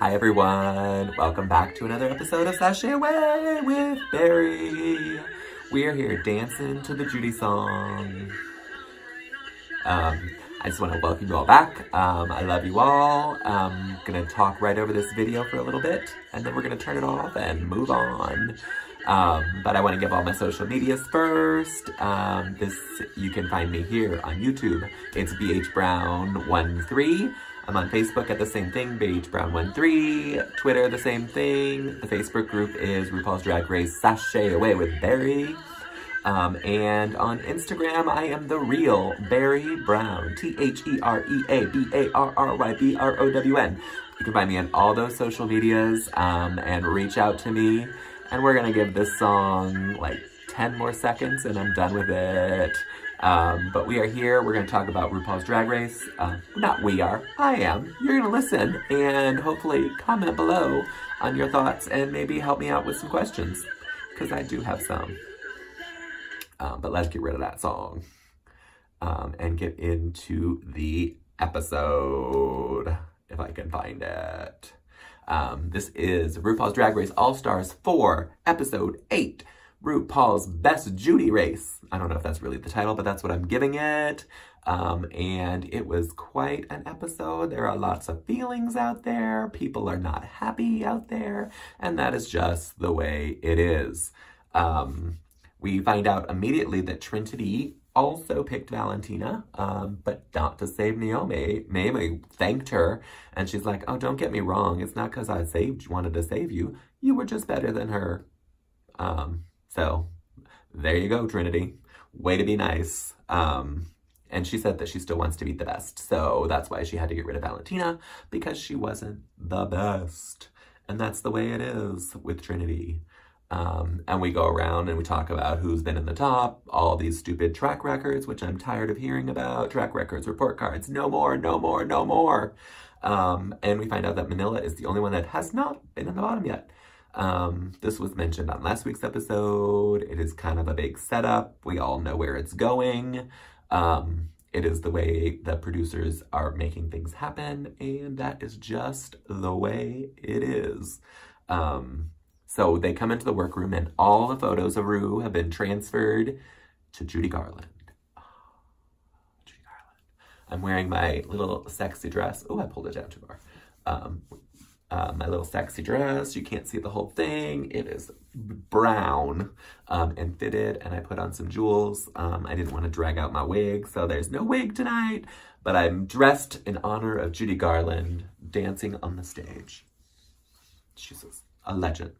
Hi everyone, welcome back to another episode of Sashay Away with Barry. We are here dancing to the Judy song. I just want to welcome you all back. I love you all. I'm gonna talk right over this video for a little bit, and then we're gonna turn it off and move on. But I want to give all my social medias first. You can find me here on YouTube. It's BHBrown13. I'm on Facebook at the same thing, BHBrown13. Twitter, the same thing. The Facebook group is RuPaul's Drag Race Sashay Away with Barry. And on Instagram, I am the real Barry Brown. ThereaBarrybrown. You can find me on all those social medias and reach out to me. And we're gonna give this song like 10 more seconds and I'm done with it. But we are here, we're gonna talk about RuPaul's Drag Race. Not we are, I am. You're gonna listen and hopefully comment below on your thoughts and maybe help me out with some questions, because I do have some. But let's get rid of that song and get into the episode, if I can find it. This is RuPaul's Drag Race All-Stars 4, Episode 8, RuPaul's Best Judy Race. I don't know if that's really the title, but that's what I'm giving it. And it was quite an episode. There are lots of feelings out there. People are not happy out there. And that is just the way it is. We find out immediately that Trinity also picked Valentina, but not to save Naomi. Naomi thanked her, and she's like, oh, don't get me wrong. It's not because I wanted to save you. You were just better than her. So there you go, Trinity. Way to be nice. And she said that she still wants to be the best. So that's why she had to get rid of Valentina, because she wasn't the best. And that's the way it is with Trinity. And we go around and we talk about who's been in the top, all these stupid track records, which I'm tired of hearing about. Track records, report cards, no more, no more, no more. And we find out that Manila is the only one that has not been in the bottom yet. This was mentioned on last week's episode. It is kind of a big setup. We all know where it's going. It is the way the producers are making things happen, and that is just the way it is. So they come into the workroom and all the photos of Ru have been transferred to Judy Garland. Oh, Judy Garland. I'm wearing my little sexy dress. Oh, I pulled it down too far. My little sexy dress. You can't see the whole thing. It is brown and fitted, and I put on some jewels. I didn't want to drag out my wig, so there's no wig tonight, but I'm dressed in honor of Judy Garland dancing on the stage. She's a legend.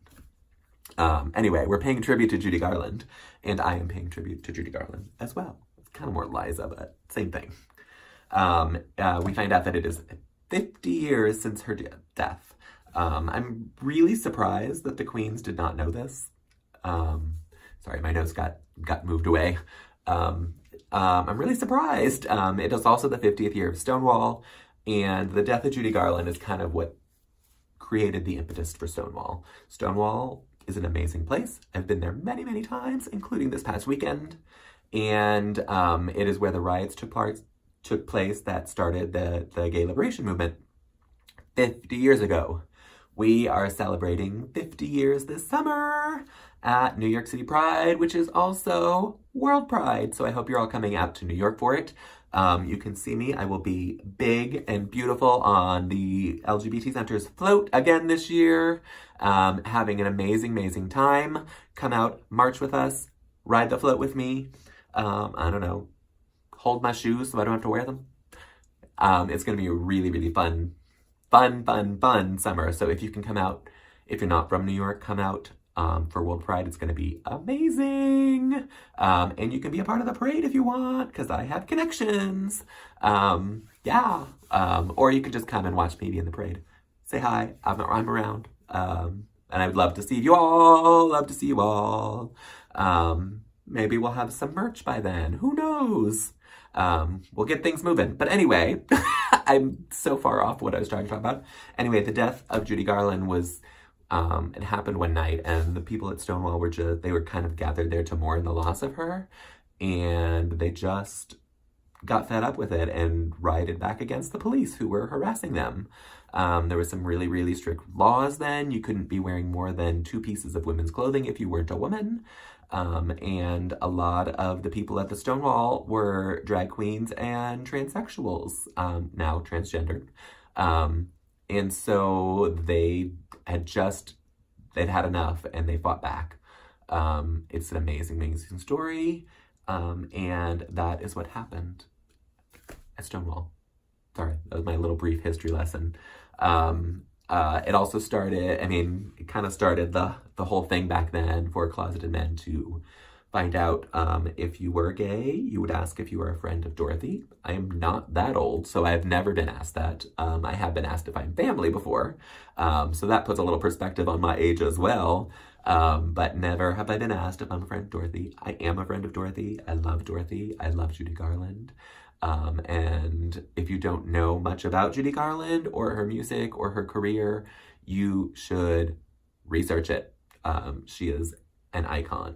Anyway, we're paying tribute to Judy Garland, and I am paying tribute to Judy Garland as well. It's kind of more Liza, but same thing. We find out that it is 50 years since her death. I'm really surprised that the queens did not know this. Sorry, my notes got moved away. I'm really surprised. It is also the 50th year of Stonewall, and the death of Judy Garland is kind of what created the impetus for Stonewall. Stonewall is an amazing place. I've been there many, many times, including this past weekend. And it is where the riots took place that started the gay liberation movement 50 years ago. We are celebrating 50 years this summer at New York City Pride, which is also World Pride. So I hope you're all coming out to New York for it. You can see me. I will be big and beautiful on the LGBT Center's float again this year. Having an amazing, amazing time. Come out, march with us, ride the float with me. I don't know, hold my shoes so I don't have to wear them. It's going to be a really, really fun summer. So if you can come out, if you're not from New York, come out for World Pride. It's going to be amazing. And you can be a part of the parade if you want, because I have connections. Yeah. Or you can just come and watch me be in the parade. Say hi. I'm around. And I would love to see you all. Maybe we'll have some merch by then. Who knows? We'll get things moving. But anyway, I'm so far off what I was trying to talk about. Anyway, the death of Judy Garland was, it happened one night, and the people at Stonewall they were kind of gathered there to mourn the loss of her. And they just got fed up with it and rioted back against the police who were harassing them. There was some really, really strict laws then. You couldn't be wearing more than 2 pieces of women's clothing if you weren't a woman. And a lot of the people at the Stonewall were drag queens and transsexuals, now transgendered. And so they'd had enough and they fought back. It's an amazing, amazing story. And that is what happened at Stonewall. Sorry, that was my little brief history lesson. It also started, it kind of started the whole thing back then for closeted men to find out if you were gay. You would ask if you were a friend of Dorothy. I am not that old, so I've never been asked that. I have been asked if I'm family before, so that puts a little perspective on my age as well. But never have I been asked if I'm a friend of Dorothy. I am a friend of Dorothy. I love Dorothy. I love Judy Garland. And if you don't know much about Judy Garland or her music or her career, you should research it. She is an icon.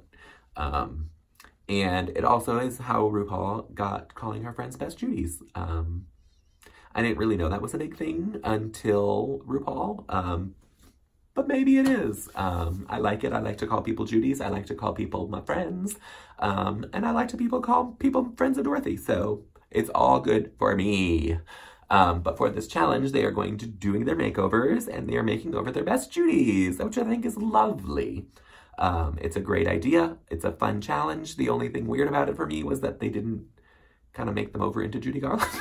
And it also is how RuPaul got calling her friends best Judys. I didn't really know that was a big thing until RuPaul. But maybe it is. I like it. I like to call people Judys. I like to call people my friends. And I like to call people friends of Dorothy. So it's all good for me. But for this challenge, they are going to doing their makeovers and they are making over their best Judys, which I think is lovely. It's a great idea. It's a fun challenge. The only thing weird about it for me was that they didn't kind of make them over into Judy Garland.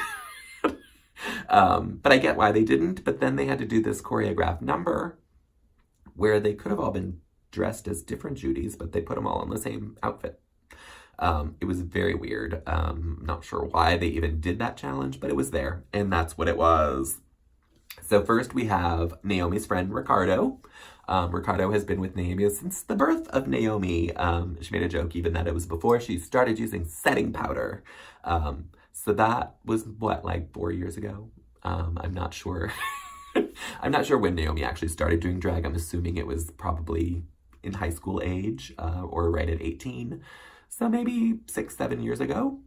But I get why they didn't. But then they had to do this choreographed number where they could have all been dressed as different Judys, but they put them all in the same outfit. It was very weird. Not sure why they even did that challenge, but it was there, and that's what it was. So first we have Naomi's friend, Ricardo. Ricardo has been with Naomi since the birth of Naomi. She made a joke even that it was before she started using setting powder. So that was, like 4 years ago? I'm not sure. I'm not sure when Naomi actually started doing drag. I'm assuming it was probably in high school age, or right at 18. So maybe 6-7 years ago.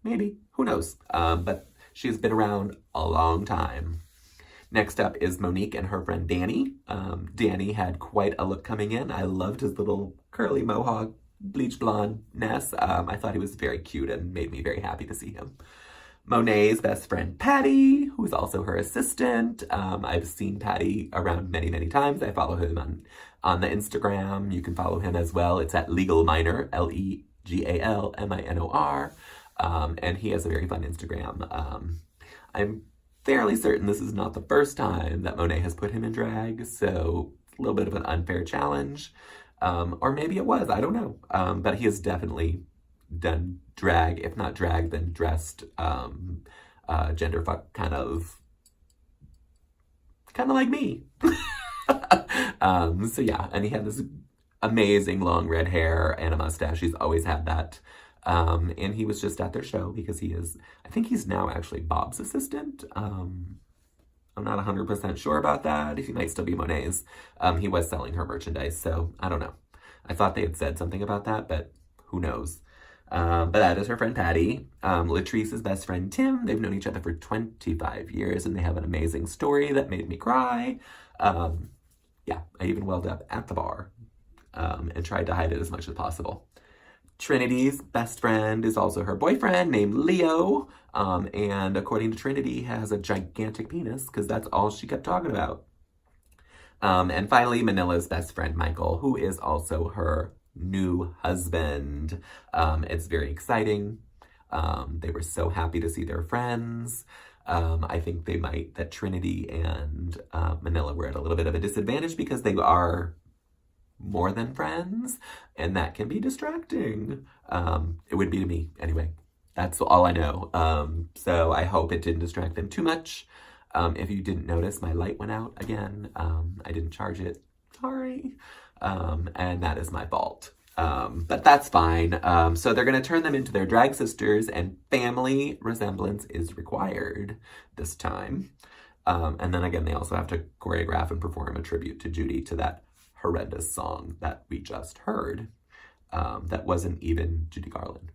Maybe, who knows? But she's been around a long time. Next up is Monique and her friend Danny. Danny had quite a look coming in. I loved his little curly mohawk, bleach blonde-ness. I thought he was very cute and made me very happy to see him. Monet's best friend, Patty, who's also her assistant. I've seen Patty around many, many times. I follow him on the Instagram. You can follow him as well. It's at Legal Minor, LEGALMINOR. And he has a very fun Instagram. I'm fairly certain this is not the first time that Monet has put him in drag, so it's a little bit of an unfair challenge. Or maybe it was, I don't know. But he has definitely done drag, if not drag, then dressed gender fuck kind of like me. So yeah, and he had this amazing long red hair and a mustache. He's always had that. And he was just at their show because I think he's now actually Bob's assistant. I'm not 100% sure about that. He might still be Monet's. He was selling her merchandise, so I don't know. I thought they had said something about that, but who knows? But that is her friend Patty. Latrice's best friend Tim. They've known each other for 25 years and they have an amazing story that made me cry. Yeah, I even welled up at the bar and tried to hide it as much as possible. Trinity's best friend is also her boyfriend named Leo. And according to Trinity, has a gigantic penis because that's all she kept talking about. And finally, Manila's best friend Michael, who is also her new husband. It's very exciting. They were so happy to see their friends. I think that Trinity and Manila were at a little bit of a disadvantage because they are more than friends, and that can be distracting. It would be to me anyway. That's all I know. So I hope it didn't distract them too much. If you didn't notice, my light went out again. I didn't charge it. Sorry. And that is my fault. But that's fine. So they're going to turn them into their drag sisters, and family resemblance is required this time. And then again, they also have to choreograph and perform a tribute to Judy to that horrendous song that we just heard. That wasn't even Judy Garland.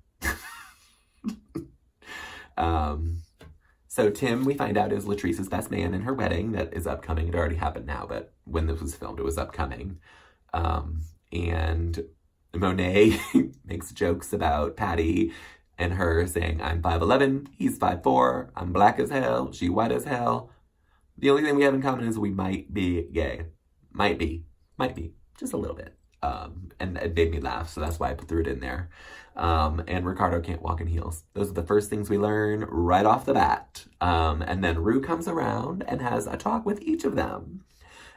So Tim, we find out, is Latrice's best man in her wedding that is upcoming. It already happened now, but when this was filmed, it was upcoming. And Monet makes jokes about Patty and her saying, I'm 5'11", he's 5'4", I'm black as hell, she white as hell. The only thing we have in common is we might be gay. Might be. Just a little bit. And it made me laugh, so that's why I threw it in there. And Ricardo can't walk in heels. Those are the first things we learn right off the bat. And then Rue comes around and has a talk with each of them.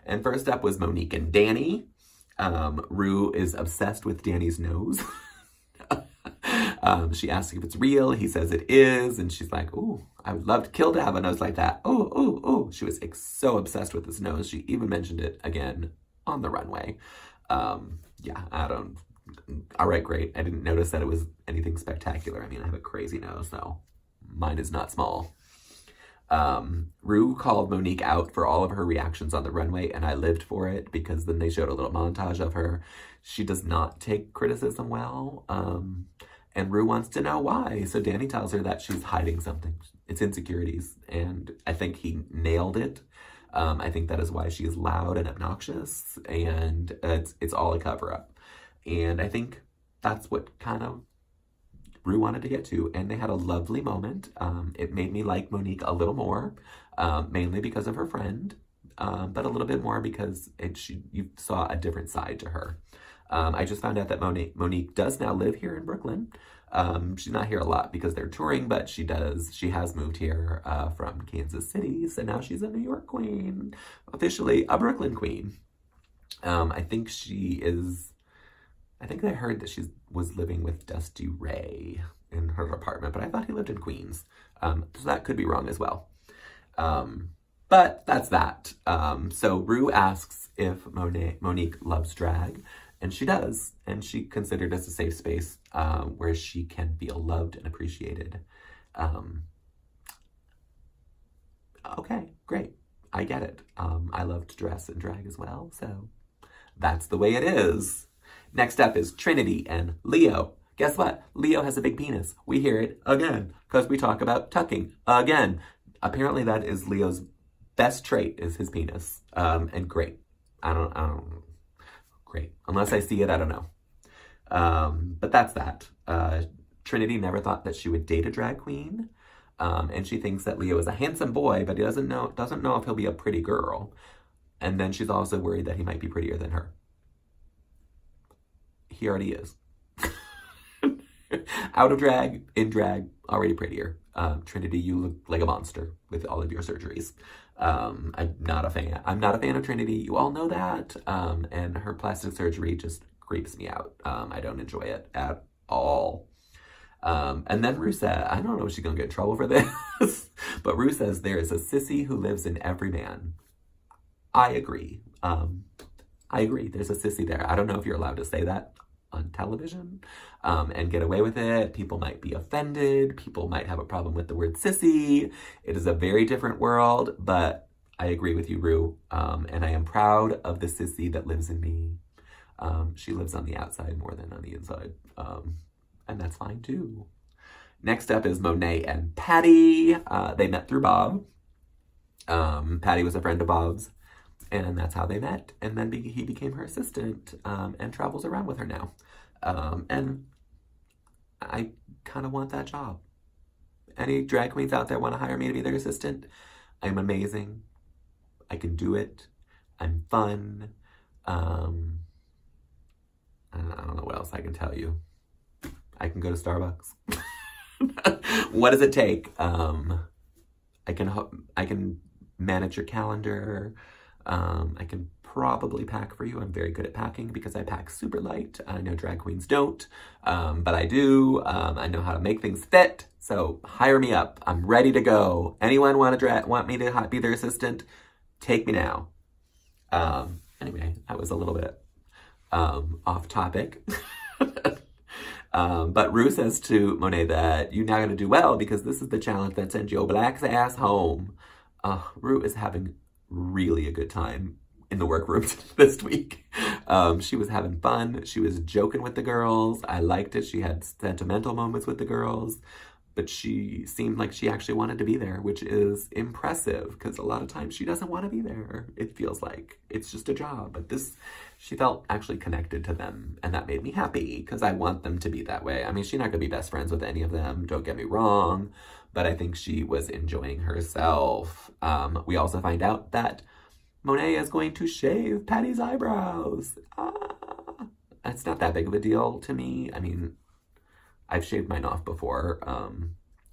And first up was Monique and Danny. Rue is obsessed with Danny's nose. She asks if it's real. He says it is. And she's like, ooh, I would love to have a nose like that. Oh. She was so obsessed with his nose. She even mentioned it again on the runway. Yeah, all right, great. I didn't notice that it was anything spectacular. I mean, I have a crazy nose, so mine is not small. Rue called Monique out for all of her reactions on the runway, and I lived for it because then they showed a little montage of her. She does not take criticism well, and Rue wants to know why. So Danny tells her that she's hiding something. It's insecurities, and I think he nailed it. I think that is why she is loud and obnoxious, and it's all a cover-up. And I think that's what kind of Rue wanted to get to, and they had a lovely moment. It made me like Monique a little more, mainly because of her friend, but a little bit more because you saw a different side to her. I just found out that Monique does now live here in Brooklyn. She's not here a lot because they're touring, but she has moved here from Kansas City, so now she's a New York queen, officially a Brooklyn queen. I think I heard that she was living with Dusty Ray in her apartment, but I thought he lived in Queens. So that could be wrong as well. But that's that. So Rue asks if Monique loves drag, and she does. And she considered it a safe space where she can feel loved and appreciated. Okay, great. I get it. I love to dress and drag as well, so that's the way it is. Next up is Trinity and Leo. Guess what? Leo has a big penis. We hear it again because we talk about tucking again. Apparently that is Leo's best trait, is his penis. And great. I don't great. Unless I see it, I don't know. But that's that. Trinity never thought that she would date a drag queen. And she thinks that Leo is a handsome boy, but he doesn't know if he'll be a pretty girl. And then she's also worried that he might be prettier than her. He already is. Out of drag, in drag, already prettier. Trinity, you look like a monster with all of your surgeries. I'm not a fan. I'm not a fan of Trinity. You all know that. And her plastic surgery just creeps me out. I don't enjoy it at all. And then Rue said, I don't know if she's going to get in trouble for this, but Rue says there is a sissy who lives in every man. I agree. There's a sissy there. I don't know if you're allowed to say that on television and get away with it. People might be offended. People might have a problem with the word sissy. It is a very different world, but I agree with you, Rue. And I am proud of the sissy that lives in me. She lives on the outside more than on the inside. And that's fine too. Next up is Monet and Patty. They met through Bob. Patty was a friend of Bob's. And that's how they met. And then he became her assistant and travels around with her now. And I kind of want that job. Any drag queens out there want to hire me to be their assistant? I'm amazing. I can do it. I'm fun. I don't know what else I can tell you. I can go to Starbucks. What does it take? I can manage your calendar. I can probably pack for you. I'm very good at packing because I pack super light. I know drag queens don't, but I do. I know how to make things fit. So hire me up. I'm ready to go. Anyone want me to be their assistant? Take me now. Anyway, I was a little bit off topic. But Rue says to Monet that you now got to do well because this is the challenge that sends your black ass home. Rue is having really a good time in the workroom this week. She was having fun. She was joking with the girls. I liked it. She had sentimental moments with the girls. but she seemed like she actually wanted to be there, which is impressive because a lot of times she doesn't want to be there. It feels like it's just a job, but she felt actually connected to them, and that made me happy because I want them to be that way. I mean, she's not going to be best friends with any of them, don't get me wrong, but I think she was enjoying herself. We also find out that Monet is going to shave Patty's eyebrows. It's not that big of a deal to me. I mean, I've shaved mine off before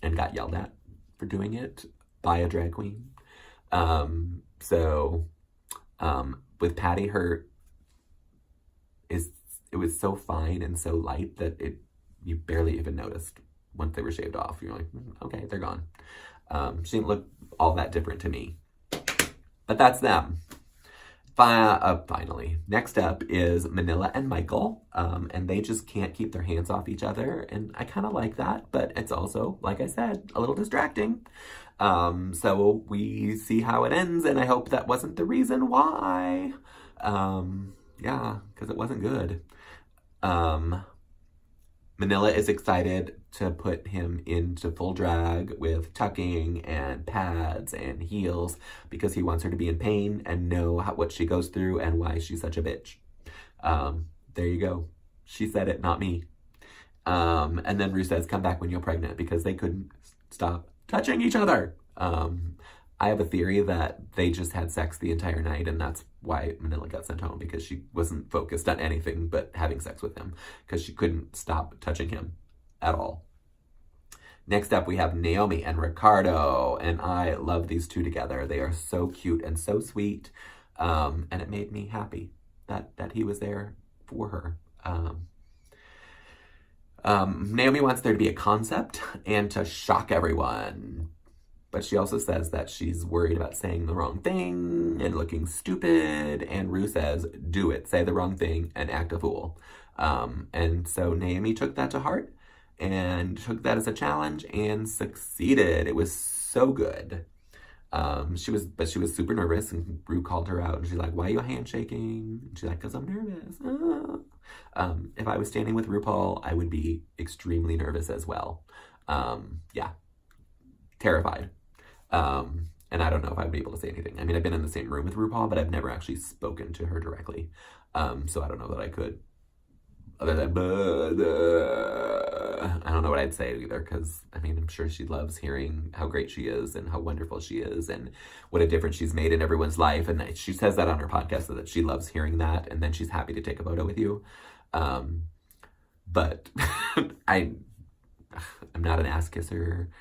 and got yelled at for doing it by a drag queen. With Patty, it was so fine and so light that you barely even noticed once they were shaved off. You're like, okay, they're gone. She didn't look all that different to me. But that's them. Finally, next up is Manila and Michael, and they just can't keep their hands off each other, and I kind of like that, but it's also, like I said, a little distracting. So we see how it ends, and I hope that wasn't the reason why. Yeah, because it wasn't good. Manila is excited to put him into full drag with tucking and pads and heels because he wants her to be in pain and know what she goes through and why she's such a bitch. There you go. She said it, not me. And then Ru says, come back when you're pregnant because they couldn't stop touching each other. I have a theory that they just had sex the entire night, and that's why Manila got sent home, because she wasn't focused on anything but having sex with him, because she couldn't stop touching him at all. Next up, we have Naomi and Ricardo, and I love these two together. They are so cute and so sweet, and it made me happy that he was there for her. Naomi wants there to be a concept and to shock everyone. But she also says that she's worried about saying the wrong thing and looking stupid. And Ru says, do it. Say the wrong thing and act a fool. And so Naomi took that to heart and took that as a challenge and succeeded. It was so good. She was super nervous, and Ru called her out, and she's like, why are you handshaking? And she's like, because I'm nervous. If I was standing with RuPaul, I would be extremely nervous as well. Yeah. Terrified. And I don't know if I'd be able to say anything. I mean, I've been in the same room with RuPaul, but I've never actually spoken to her directly. So I don't know that I could. Other than, I don't know what I'd say either, because, I mean, I'm sure she loves hearing how great she is and how wonderful she is and what a difference she's made in everyone's life. And she says that on her podcast, so that she loves hearing that, and then she's happy to take a photo with you. But I'm not an ass kisser.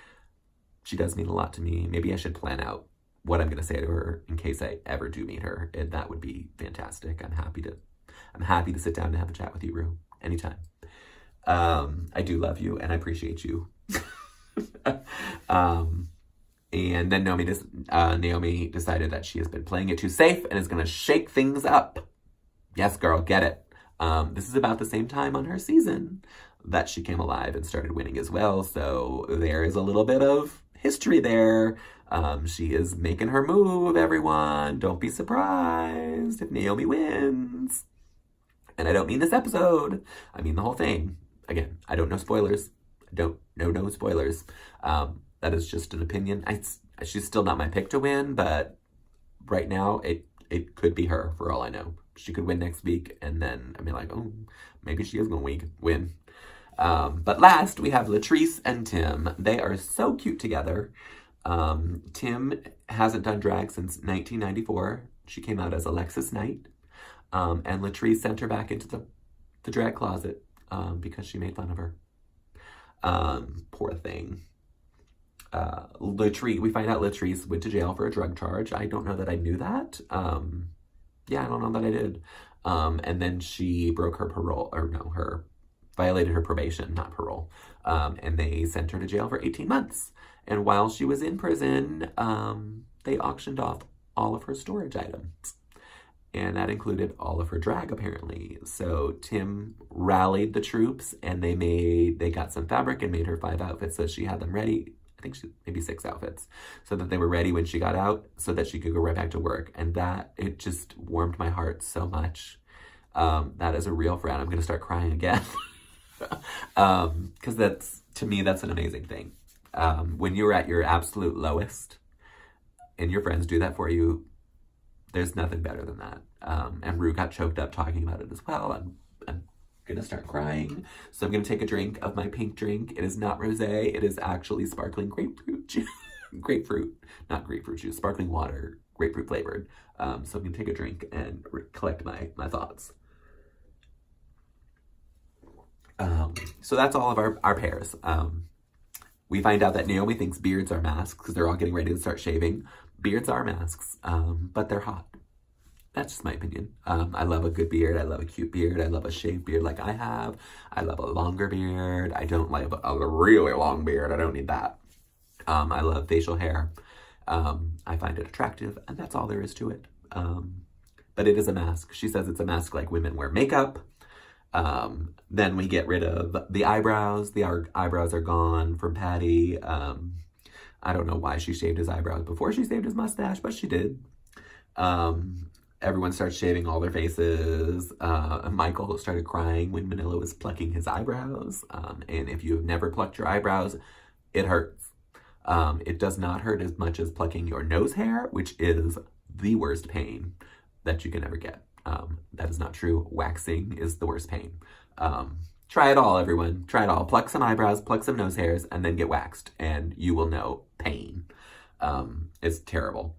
She does mean a lot to me. Maybe I should plan out what I'm going to say to her in case I ever do meet her. And that would be fantastic. I'm happy to sit down and have a chat with you, Ru, anytime. I do love you and I appreciate you. And then Naomi decided that she has been playing it too safe and is going to shake things up. Yes, girl, get it. This is about the same time on her season that she came alive and started winning as well. So there is a little bit of history there. She is making her move, everyone. Don't be surprised if Naomi wins. And I don't mean this episode. I mean the whole thing. Again, I don't know spoilers. No spoilers. That is just an opinion. She's still not my pick to win, but right now it could be her for all I know. She could win next week, and then I mean, like, oh, maybe she is going to win. But last, we have Latrice and Tim. They are so cute together. Tim hasn't done drag since 1994. She came out as Alexis Knight. And Latrice sent her back into the drag closet because she made fun of her. Poor thing. We find out Latrice went to jail for a drug charge. I don't know that I knew that. Yeah, I don't know that I did. And then she broke her violated her probation, not parole. And they sent her to jail for 18 months. And while she was in prison, they auctioned off all of her storage items. And that included all of her drag, apparently. So Tim rallied the troops, and they got some fabric and made her 5 outfits so she had them ready. I think maybe 6 outfits, so that they were ready when she got out, so that she could go right back to work. And it just warmed my heart so much. That is a real friend. I'm going to start crying again. Because to me, that's an amazing thing. When you're at your absolute lowest and your friends do that for you, there's nothing better than that. And Rue got choked up talking about it as well. I'm gonna start crying. So I'm gonna take a drink of my pink drink. It is not rosé. It is actually sparkling grapefruit juice. Not grapefruit juice, sparkling water, grapefruit flavored. So I'm gonna take a drink and collect my thoughts. So that's all of our pairs. We find out that Naomi thinks beards are masks because they're all getting ready to start shaving. Beards are masks, but they're hot. That's just my opinion. I love a good beard. I love a cute beard. I love a shaved beard like I have. I love a longer beard. I don't like a really long beard. I don't need that. I love facial hair. I find it attractive, and that's all there is to it. But it is a mask. She says it's a mask like women wear makeup. Then we get rid of the eyebrows. The eyebrows are gone from Patty. I don't know why she shaved his eyebrows before she shaved his mustache, but she did. Everyone starts shaving all their faces. Michael started crying when Manila was plucking his eyebrows. And if you've never plucked your eyebrows, it hurts. It does not hurt as much as plucking your nose hair, which is the worst pain that you can ever get. That is not true. Waxing is the worst pain. Try it all, everyone. Try it all. Pluck some eyebrows, pluck some nose hairs, and then get waxed, and you will know pain. It's terrible.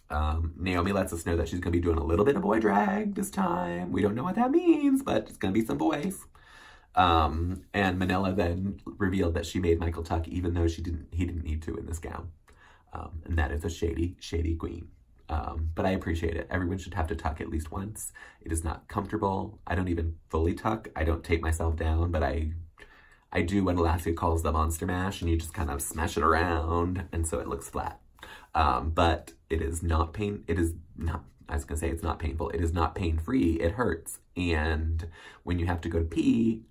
Naomi lets us know that she's going to be doing a little bit of boy drag this time. We don't know what that means, but it's going to be some boys. And Manila then revealed that she made Michael tuck even though he didn't need to in this gown. And that is a shady, shady queen. But I appreciate it. Everyone should have to tuck at least once. It is not comfortable. I don't even fully tuck. I don't tape myself down, but I do when Alaska calls the Monster Mash, and you just kind of smash it around, and so it looks flat. But it is not I was gonna say it's not painful. It is not pain-free. It hurts. And when you have to go to pee,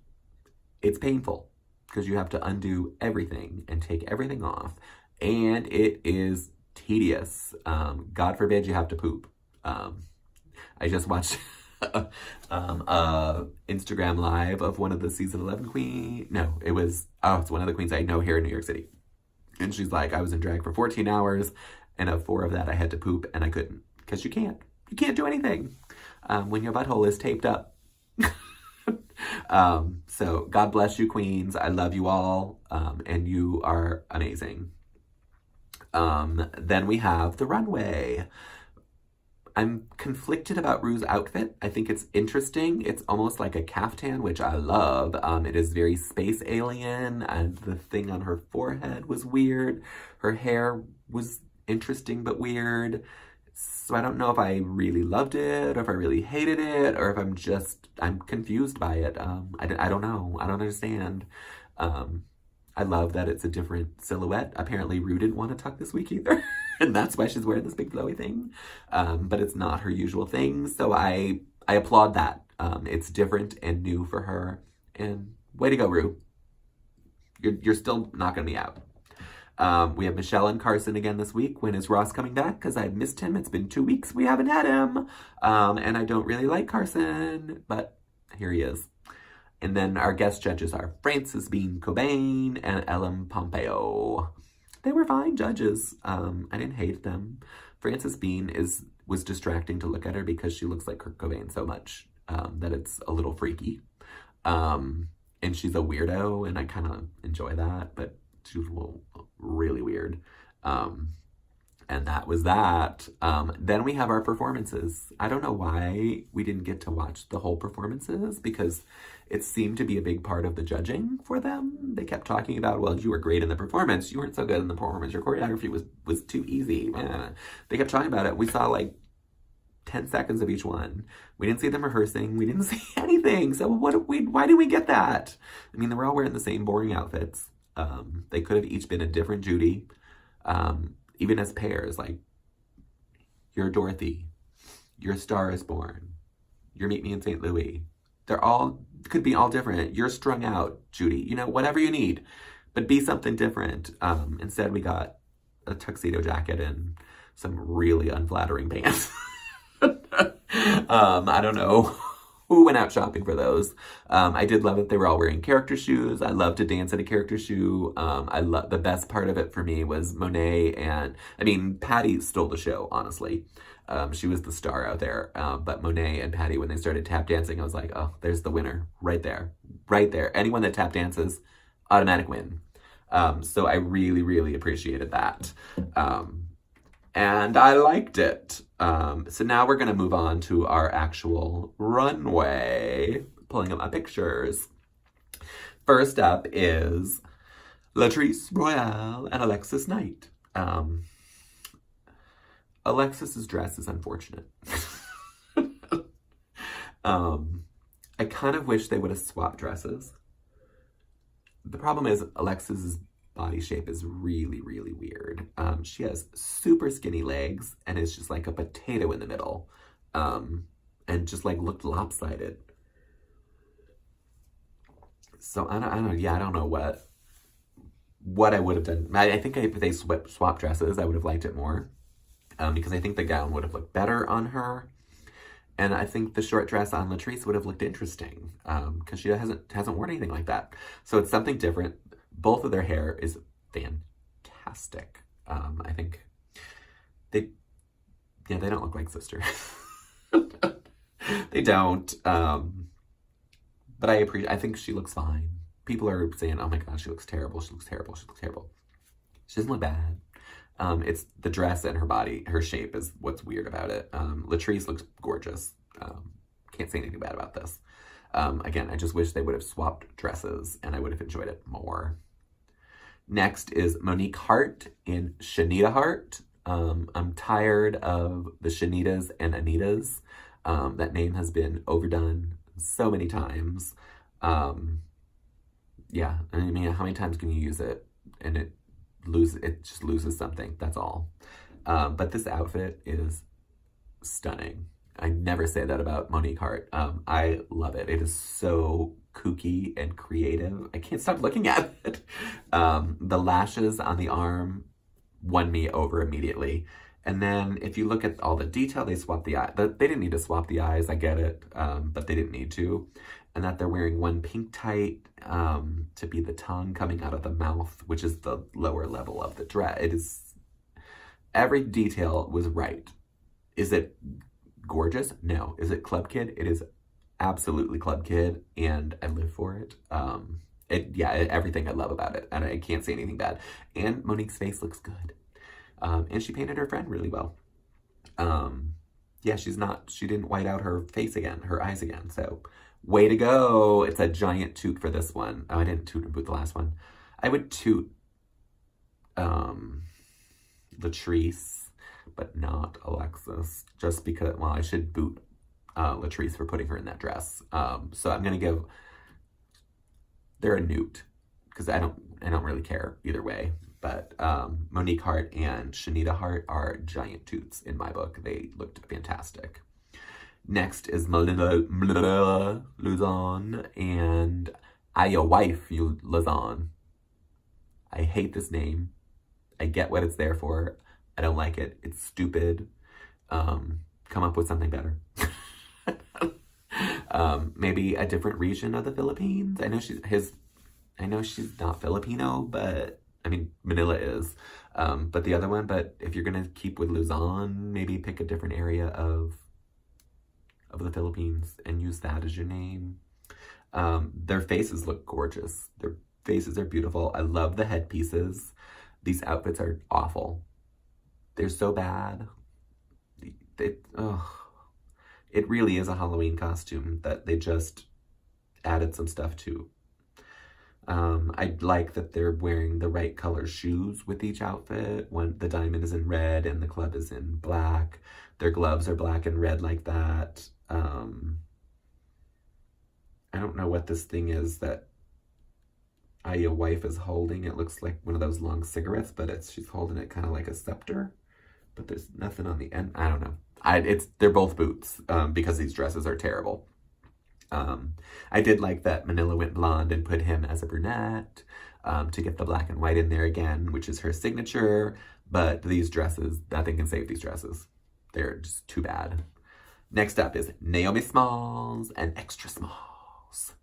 it's painful because you have to undo everything and take everything off. And it is tedious. God forbid you have to poop. I just watched Instagram live of one of the season 11 queen. No, it's one of the queens I know here in New York City. And she's like, I was in drag for 14 hours, and of 4 of that I had to poop, and I couldn't. Because you can't do anything when your butthole is taped up. So God bless you, queens. I love you all, and you are amazing. Then we have the runway. I'm conflicted about Rue's outfit. I think it's interesting. It's almost like a caftan, which I love. It is very space alien, and the thing on her forehead was weird. Her hair was interesting but weird. So I don't know if I really loved it, or if I really hated it, or if I'm confused by it. I don't know. I don't understand. I love that it's a different silhouette. Apparently Rue didn't want to tuck this week either. And that's why she's wearing this big flowy thing. But it's not her usual thing. So I applaud that. It's different and new for her. And way to go, Rue. You're still not going to be out. We have Michelle and Carson again this week. When is Ross coming back? Because I've missed him. It's been 2 weeks. We haven't had him. And I don't really like Carson. But here he is. And then our guest judges are Frances Bean Cobain and Ellen Pompeo. They were fine judges. I didn't hate them. Frances Bean was distracting to look at her because she looks like Kurt Cobain so much that it's a little freaky. And she's a weirdo, and I kind of enjoy that, but she was a little really weird. And that was that. Then we have our performances. I don't know why we didn't get to watch the whole performances because it seemed to be a big part of the judging for them. They kept talking about, well, you were great in the performance. You weren't so good in the performance. Your choreography was too easy. They kept talking about it. We saw like 10 seconds of each one. We didn't see them rehearsing. We didn't see anything. So why did we get that? I mean, they were all wearing the same boring outfits. They could have each been a different Judy. Even as pairs, like, you're Dorothy, your Star is Born, you're Meet Me in St. Louis. Could be all different. You're Strung Out, Judy. Whatever you need, but be something different. Instead, we got a tuxedo jacket and some really unflattering pants. I don't know who went out shopping for those. I did love that they were all wearing character shoes. I love to dance in a character shoe. I love the best part of it for me was Monet and, I mean, Patty stole the show, honestly. She was the star out there. But Monet and Patty, when they started tap dancing, I was like, oh, there's the winner right there. Right there. Anyone that tap dances, automatic win. So I really, really appreciated that. And I liked it. So now we're going to move on to our actual runway. Pulling up my pictures. First up is Latrice Royale and Alexis Knight. Alexis's dress is unfortunate. I kind of wish they would have swapped dresses. The problem is Alexis's body shape is really, really weird. She has super skinny legs and is just like a potato in the middle. And just like looked lopsided. So I don't know what I would have done. I think if they swapped dresses, I would have liked it more. Because I think the gown would have looked better on her. And I think the short dress on Latrice would have looked interesting. Because she hasn't worn anything like that. So it's something different. Both of their hair is fantastic. I think they don't look like sisters. They don't. But I think she looks fine. People are saying, oh my gosh, she looks terrible. She looks terrible. She looks terrible. She doesn't look bad. It's the dress and her body, her shape is what's weird about it. Latrice looks gorgeous. Can't say anything bad about this. Again, I just wish they would have swapped dresses and I would have enjoyed it more. Next is Monique Hart and Shanita Hart. I'm tired of the Shanitas and Anitas. That name has been overdone so many times. Yeah, I mean, how many times can you use it and it just loses something, that's all. But this outfit is stunning. I never say that about Monique Hart. I love it. It is so kooky and creative. I can't stop looking at it. The lashes on the arm won me over immediately. And then if you look at all the detail, they swapped the eye. They didn't need to swap the eyes, I get it, but they didn't need to. And that they're wearing one pink tight to be the tongue coming out of the mouth, which is the lower level of the dress. It is, every detail was right. Is it gorgeous? No. Is it Club Kid? It is absolutely Club Kid, and I live for it. Everything I love about it, and I can't say anything bad. And Monique's face looks good. And she painted her friend really well. She didn't white out her face again, her eyes again, so way to go. It's a giant toot for this one. Oh, I didn't toot and boot the last one. I would toot Latrice, but not Alexis, just because, well, I should boot Latrice for putting her in that dress. So I'm going to give, they're a newt, because I don't really care either way. But Monique Hart and Shanita Hart are giant toots in my book. They looked fantastic. Next is Melinda Luzon and Aya Wife Luzon. I hate this name. I get what it's there for. I don't like it. It's stupid. Come up with something better. Maybe a different region of the Philippines. I know she's not Filipino, but I mean, Manila is, but the other one, but if you're going to keep with Luzon, maybe pick a different area of the Philippines and use that as your name. Their faces look gorgeous. Their faces are beautiful. I love the headpieces. These outfits are awful. They're so bad. It really is a Halloween costume that they just added some stuff to. I like that they're wearing the right color shoes with each outfit. When the diamond is in red and the club is in black. Their gloves are black and red like that. I don't know what this thing is that Aya Wife is holding. It looks like one of those long cigarettes, but she's holding it kind of like a scepter. But there's nothing on the end. I don't know. They're both boots because these dresses are terrible. I did like that Manila went blonde and put him as a brunette to get the black and white in there again, which is her signature. But these dresses, nothing can save these dresses. They're just too bad. Next up is Naomi Smalls and Extra Smalls.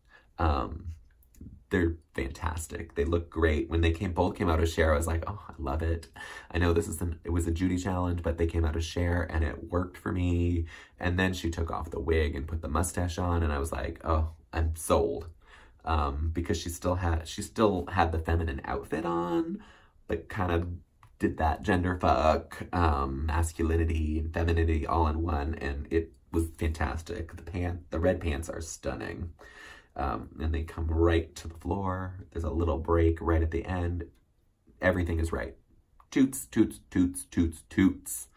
They're fantastic. They look great. When they both came out as Cher, I was like, oh, I love it. I know it was a Judy challenge, but they came out as Cher and it worked for me. And then she took off the wig and put the mustache on, and I was like, oh, I'm sold. Because she still had the feminine outfit on, but kind of did that gender fuck, masculinity and femininity all in one, and it was fantastic. The red pants are stunning. And they come right to the floor. There's a little break right at the end. Everything is right. Toots, toots, toots, toots, toots.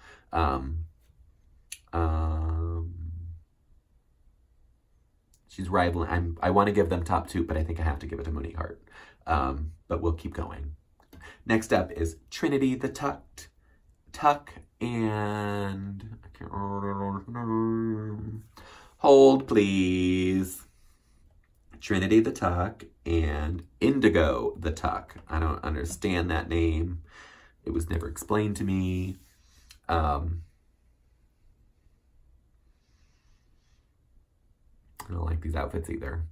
She's rivaling. I want to give them top two, but I think I have to give it to Monique Hart. But we'll keep going. Next up is Trinity the Tuck, and I can't remember. Hold, please. Trinity the Tuck and Indigo the Tuck. I don't understand that name. It was never explained to me. I don't like these outfits either.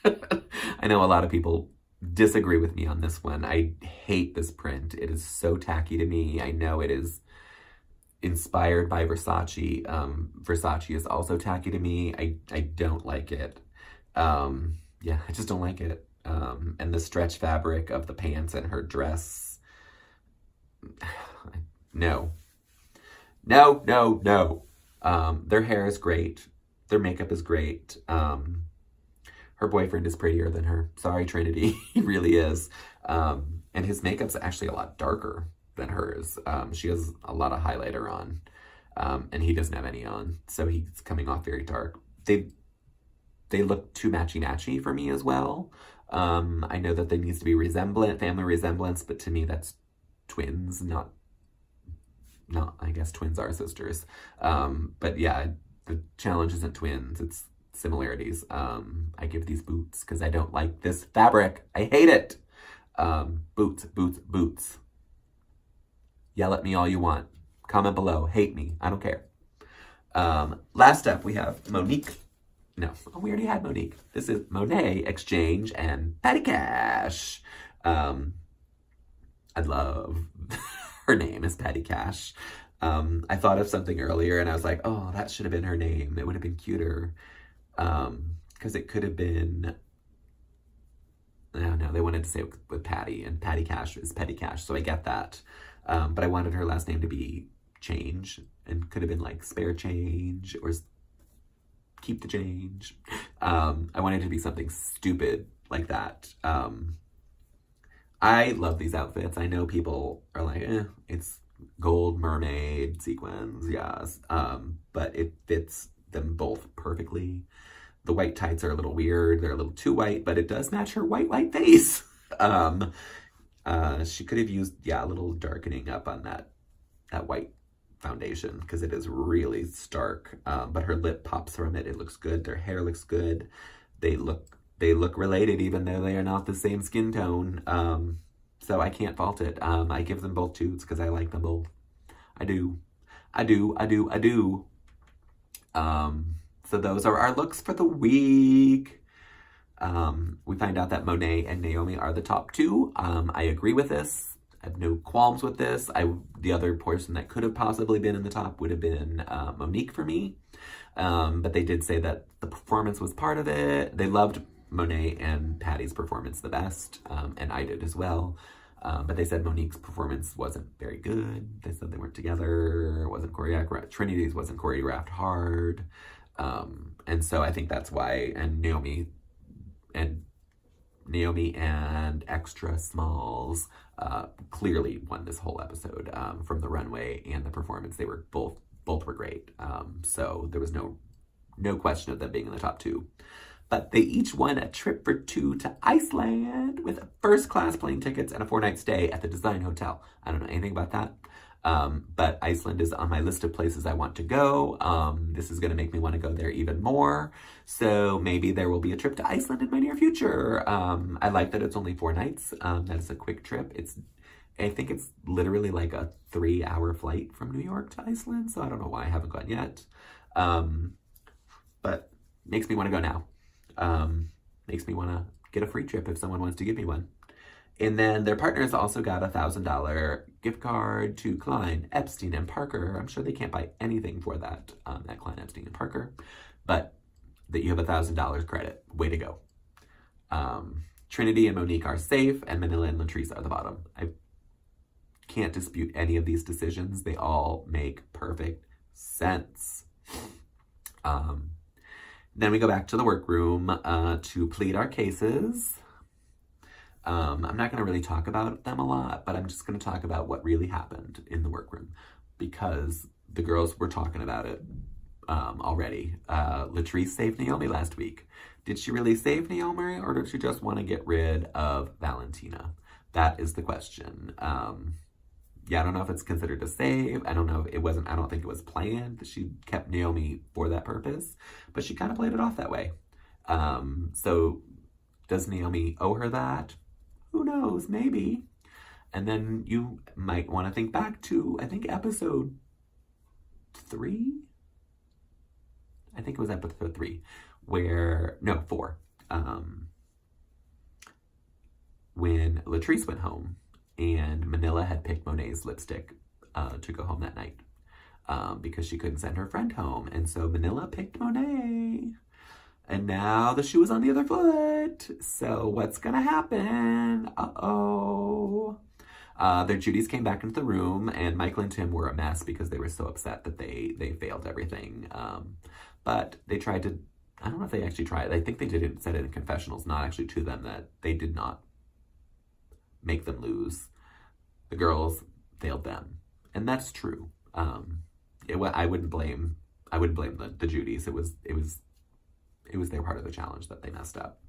I know a lot of people disagree with me on this one. I hate this print. It is so tacky to me. I know it is inspired by Versace. Versace is also tacky to me. I don't like it. Yeah, I just don't like it. And the stretch fabric of the pants and her dress. No. Their hair is great. Their makeup is great. Her boyfriend is prettier than her. Sorry, Trinity. He really is. And his makeup's actually a lot darker than hers. She has a lot of highlighter on. And he doesn't have any on. So he's coming off very dark. They look too matchy-matchy for me as well. I know that there needs to be family resemblance, but to me that's twins, not, I guess twins are sisters. But yeah, the challenge isn't twins, it's similarities. I give these boots because I don't like this fabric. I hate it. Boots. Yell at me all you want. Comment below. Hate me. I don't care. Last up, we have Monique. No, we already had Monique. This is Monet Exchange and Patty Cash. I love her name is Patty Cash. I thought of something earlier and I was like, oh, that should have been her name. It would have been cuter. Because it could have been, no, they wanted to say it with Patty, and Patty Cash is Petty Cash, so I get that. But I wanted her last name to be Change, and could have been like Spare Change or Keep the Change. I wanted it to be something stupid like that. I love these outfits. I know people are like, it's gold mermaid sequins, yes. But it fits them both perfectly. The white tights are a little weird. They're a little too white, but it does match her white face. She could have used, a little darkening up on that white foundation because it is really stark. But her lip pops from it. It looks good. Their hair looks good. They look related even though they are not the same skin tone. So I can't fault it. I give them both toots because I like them both. I do. So those are our looks for the week. We find out that Monet and Naomi are the top two. I agree with this. I have no qualms with this. The other person that could have possibly been in the top would have been Monique for me. But they did say that the performance was part of it. They loved Monet and Patty's performance the best, and I did as well. But they said Monique's performance wasn't very good. They said they weren't together, wasn't choreographed. Trinity's wasn't choreographed hard. And so I think that's why, and Naomi and Extra Smalls clearly won this whole episode from the runway and the performance. They were both were great. So there was no question of them being in the top two. But they each won a trip for two to Iceland with first-class plane tickets and a 4-night stay at the Design Hotel. I don't know anything about that. But Iceland is on my list of places I want to go. This is going to make me want to go there even more. So maybe there will be a trip to Iceland in my near future. I like that it's only 4 nights. That is a quick trip. I think it's literally like a 3-hour flight from New York to Iceland. So I don't know why I haven't gone yet. But makes me want to go now. Makes me want to get a free trip if someone wants to give me one. And then their partners also got a $1,000 gift card to Klein, Epstein, and Parker. I'm sure they can't buy anything for that at Klein, Epstein, and Parker, but that you have $1,000 credit. Way to go. Trinity and Monique are safe, and Manila and Latrice are the bottom. I can't dispute any of these decisions. They all make perfect sense. Then we go back to the workroom to plead our cases. I'm not going to really talk about them a lot, but I'm just going to talk about what really happened in the workroom because the girls were talking about it already. Latrice saved Naomi last week. Did she really save Naomi, or did she just want to get rid of Valentina? That is the question. Yeah, I don't know if it's considered a save. I don't know if it wasn't, I don't think it was planned that she kept Naomi for that purpose, but she kind of played it off that way. So does Naomi owe her that? Who knows? Maybe. And then you might want to think back to, I think, episode 3? I think it was episode 3, where, no, 4. When Latrice went home and Manila had picked Monet's lipstick to go home that night because she couldn't send her friend home. And so Manila picked Monet. And now the shoe is on the other foot. So what's gonna happen? Uh-oh. Their Judys came back into the room, and Michael and Tim were a mess because they were so upset that they failed everything. But they tried to, I don't know if they actually tried. I think they did it, said it in confessionals, not actually to them, that they did not make them lose. The girls failed them. And that's true. I wouldn't blame the Judys. It was their part of the challenge that they messed up.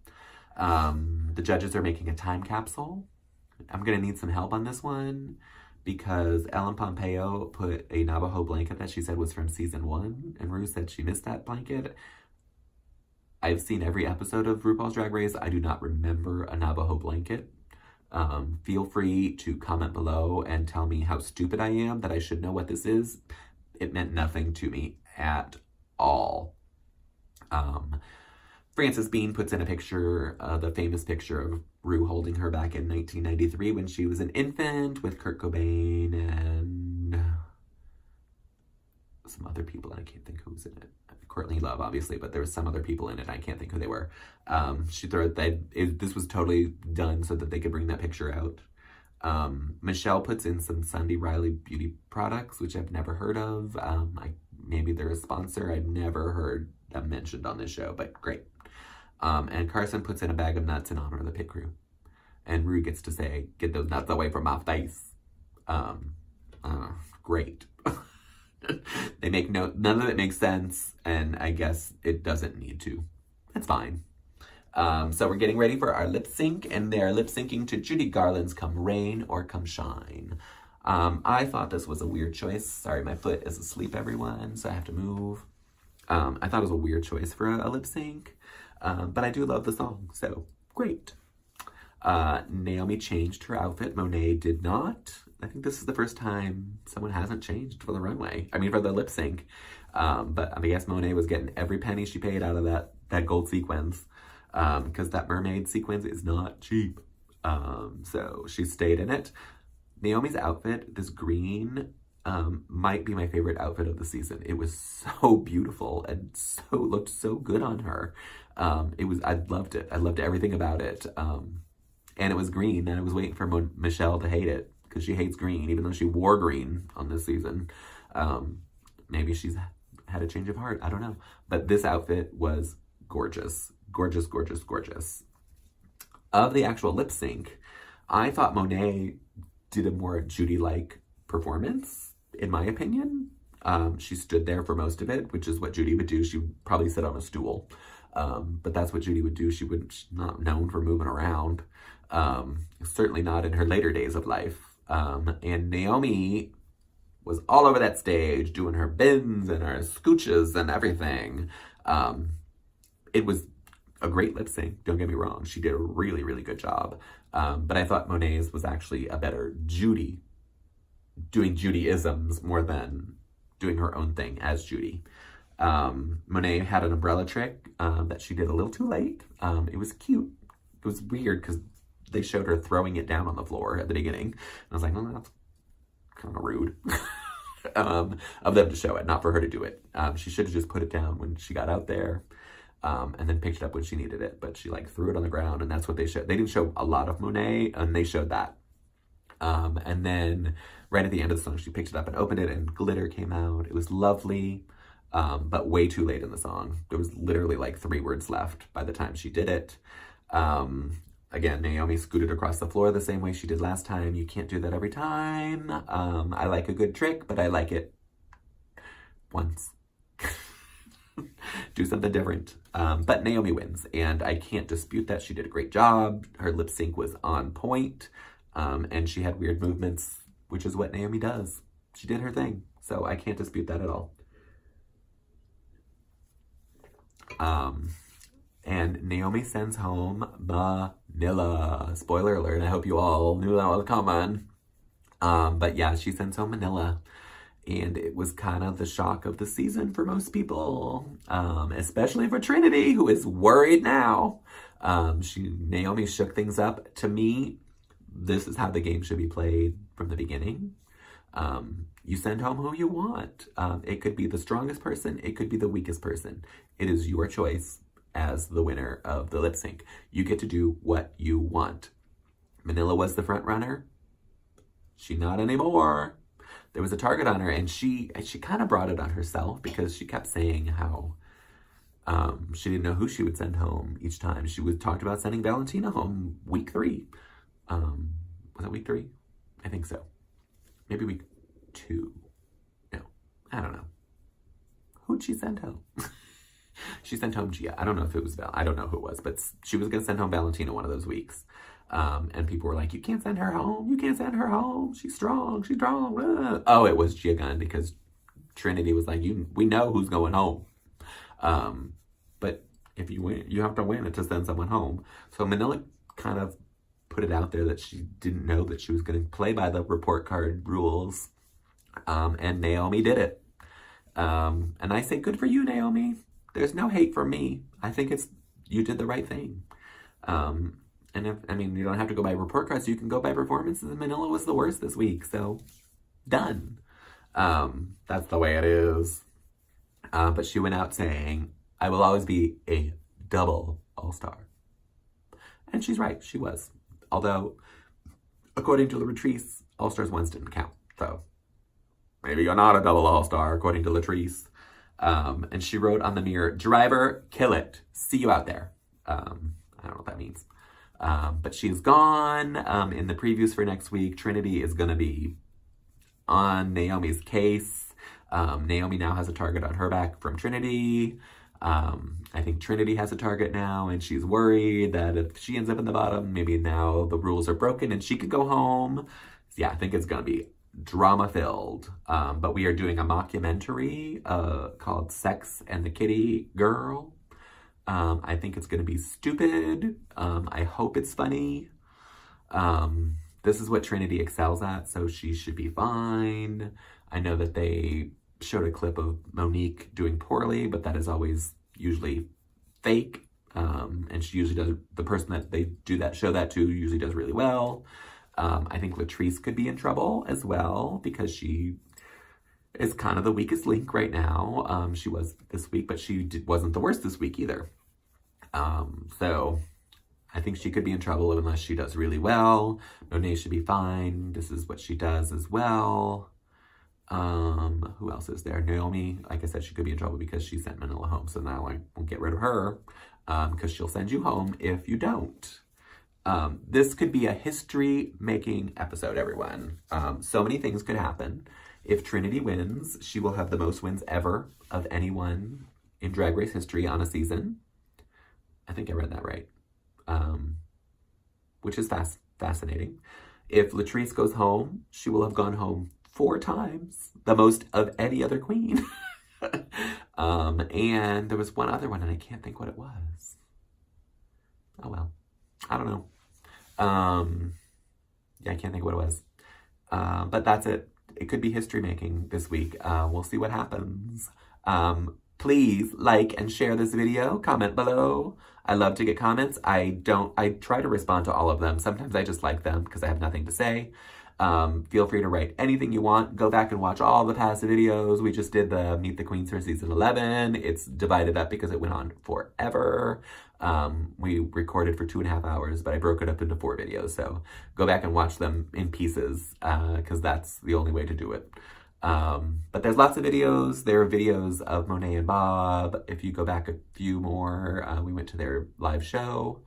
The judges are making a time capsule. I'm going to need some help on this one because Ellen Pompeo put a Navajo blanket that she said was from season 1, and Rue said she missed that blanket. I've seen every episode of RuPaul's Drag Race. I do not remember a Navajo blanket. Feel free to comment below and tell me how stupid I am that I should know what this is. It meant nothing to me at all. Frances Bean puts in a picture, the famous picture of Rue holding her back in 1993 when she was an infant with Kurt Cobain and some other people, and I can't think who's in it. Courtney Love, obviously, but there was some other people in it. I can't think who they were. This was totally done so that they could bring that picture out. Michelle puts in some Sunday Riley beauty products, which I've never heard of. Maybe they're a sponsor. I've never heard them mentioned on this show, but great. And Carson puts in a bag of nuts in honor of the pit crew. And Rue gets to say, "Get those nuts away from my face." Great. They make none of it makes sense, and I guess it doesn't need to. That's fine. So we're getting ready for our lip sync, and they're lip syncing to Judy Garland's "Come Rain or Come Shine." I thought this was a weird choice. Sorry, my foot is asleep, everyone, so I have to move. I thought it was a weird choice for a lip sync, but I do love the song, so great. Naomi changed her outfit. Monet did not. I think this is the first time someone hasn't changed for the runway. I mean, for the lip sync. But I guess Monet was getting every penny she paid out of that gold sequins, because that mermaid sequins is not cheap. So she stayed in it. Naomi's outfit, this green, might be my favorite outfit of the season. It was so beautiful and looked so good on her. I loved it. I loved everything about it. And it was green, and I was waiting for Michelle to hate it, because she hates green, even though she wore green on this season. Maybe she's had a change of heart. I don't know. But this outfit was gorgeous. Gorgeous, gorgeous, gorgeous. Of the actual lip sync, I thought Monet did a more Judy-like performance, in my opinion. She stood there for most of it, which is what Judy would do. She would probably sit on a stool. But that's what Judy would do. She's not known for moving around. Certainly not in her later days of life. And Naomi was all over that stage doing her bends and her scooches and everything. It was a great lip sync, don't get me wrong. She did a really, really good job. But I thought Monet's was actually a better Judy, doing Judy-isms more than doing her own thing as Judy. Monet had an umbrella trick that she did a little too late. It was cute. It was weird because they showed her throwing it down on the floor at the beginning. And I was like, oh, that's kind of rude of them to show it, not for her to do it. She should have just put it down when she got out there and then picked it up when she needed it. But she like threw it on the ground, and that's what they showed. They didn't show a lot of Monet, and they showed that. And then right at the end of the song, she picked it up and opened it, and glitter came out. It was lovely, but way too late in the song. There was literally like 3 words left by the time she did it. Again, Naomi scooted across the floor the same way she did last time. You can't do that every time. I like a good trick, but I like it once. Do something different. But Naomi wins, and I can't dispute that. She did a great job. Her lip sync was on point, and she had weird movements, which is what Naomi does. She did her thing, so I can't dispute that at all. And Naomi sends home Manila. Spoiler alert, I hope you all knew that was coming. But yeah, she sends home Manila. And it was kind of the shock of the season for most people, especially for Trinity, who is worried now. Naomi shook things up. To me, this is how the game should be played from the beginning. You send home who you want. It could be the strongest person. It could be the weakest person. It is your choice as the winner of the lip sync. You get to do what you want. Manila was the front runner. She not anymore. There was a target on her, and she kind of brought it on herself because she kept saying how she didn't know who she would send home each time. She talked about sending Valentina home week 3. Was it week 3? I think so. Maybe week 2. No, I don't know. Who'd she send home? She sent home Gia. I don't know if it was Val. I don't know who it was, but she was going to send home Valentina one of those weeks. And people were like, you can't send her home. You can't send her home. She's strong. She's strong. Oh, it was Gia Gunn because Trinity was like, we know who's going home. But if you win, you have to win it to send someone home. So Manila kind of put it out there that she didn't know that she was going to play by the report card rules. And Naomi did it. And I say, good for you, Naomi. There's no hate from me. I think you did the right thing. And you don't have to go by report cards. You can go by performances. And Manila was the worst this week. So done. That's the way it is. But she went out saying, I will always be a double all-star. And she's right. She was. Although, according to Latrice, all-stars ones didn't count. So maybe you're not a double all-star, according to Latrice. And she wrote on the mirror, driver, kill it. See you out there. I don't know what that means. But she's gone. In the previews for next week, Trinity is going to be on Naomi's case. Naomi now has a target on her back from Trinity. I think Trinity has a target now, and she's worried that if she ends up in the bottom, maybe now the rules are broken and she could go home. Yeah, I think it's going to be drama-filled. But we are doing a mockumentary called Sex and the Kitty Girl. I think it's going to be stupid. I hope it's funny. This is what Trinity excels at, so she should be fine. I know that they showed a clip of Monique doing poorly, but that is always usually fake. And she usually does, the person that they show that to usually does really well. I think Latrice could be in trouble as well because she is kind of the weakest link right now. She was this week, but she wasn't the worst this week either. So I think she could be in trouble unless she does really well. Monet should be fine. This is what she does as well. Who else is there? Naomi, like I said, she could be in trouble because she sent Manila home. So now I won't get rid of her because she'll send you home if you don't. This could be a history-making episode, everyone. So many things could happen. If Trinity wins, she will have the most wins ever of anyone in Drag Race history on a season. I think I read that right. Which is fascinating. If Latrice goes home, she will have gone home 4 times, the most of any other queen. And there was one other one, and I can't think what it was. Oh, well. I don't know. Yeah, I can't think what it was. But that's it. It could be history making this week. We'll see what happens. Please like and share this video, comment below. I love to get comments. I try to respond to all of them. Sometimes I just like them because I have nothing to say. Feel free to write anything you want. Go back and watch all the past videos. We just did the Meet the Queens for season 11. It's divided up because it went on forever. We recorded for 2.5 hours, but I broke it up into 4 videos. So go back and watch them in pieces because that's the only way to do it. But there's lots of videos. There are videos of Monet and Bob. If you go back a few more, we went to their live show.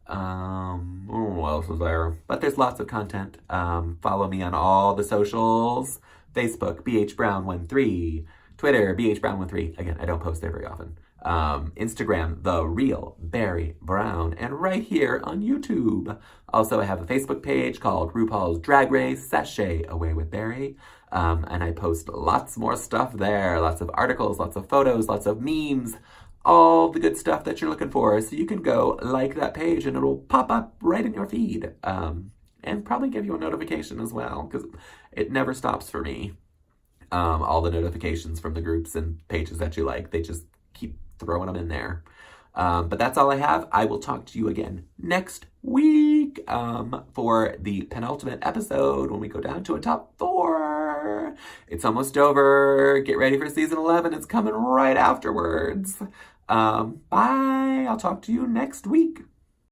What else was there? But there's lots of content. Follow me on all the socials. Facebook, BHBrown13. Twitter, BHBrown13. Again, I don't post there very often. Instagram, The Real Barry Brown. And right here on YouTube. Also, I have a Facebook page called RuPaul's Drag Race, Sashay Away with Barry. And I post lots more stuff there. Lots of articles, lots of photos, lots of memes. All the good stuff that you're looking for. So you can go like that page and it'll pop up right in your feed. And probably give you a notification as well, because it never stops for me. All the notifications from the groups and pages that you like, they just keep throwing them in there. But that's all I have. I will talk to you again next week for the penultimate episode when we go down to a top 4. It's almost over. Get ready for season 11. It's coming right afterwards. Bye. I'll talk to you next week.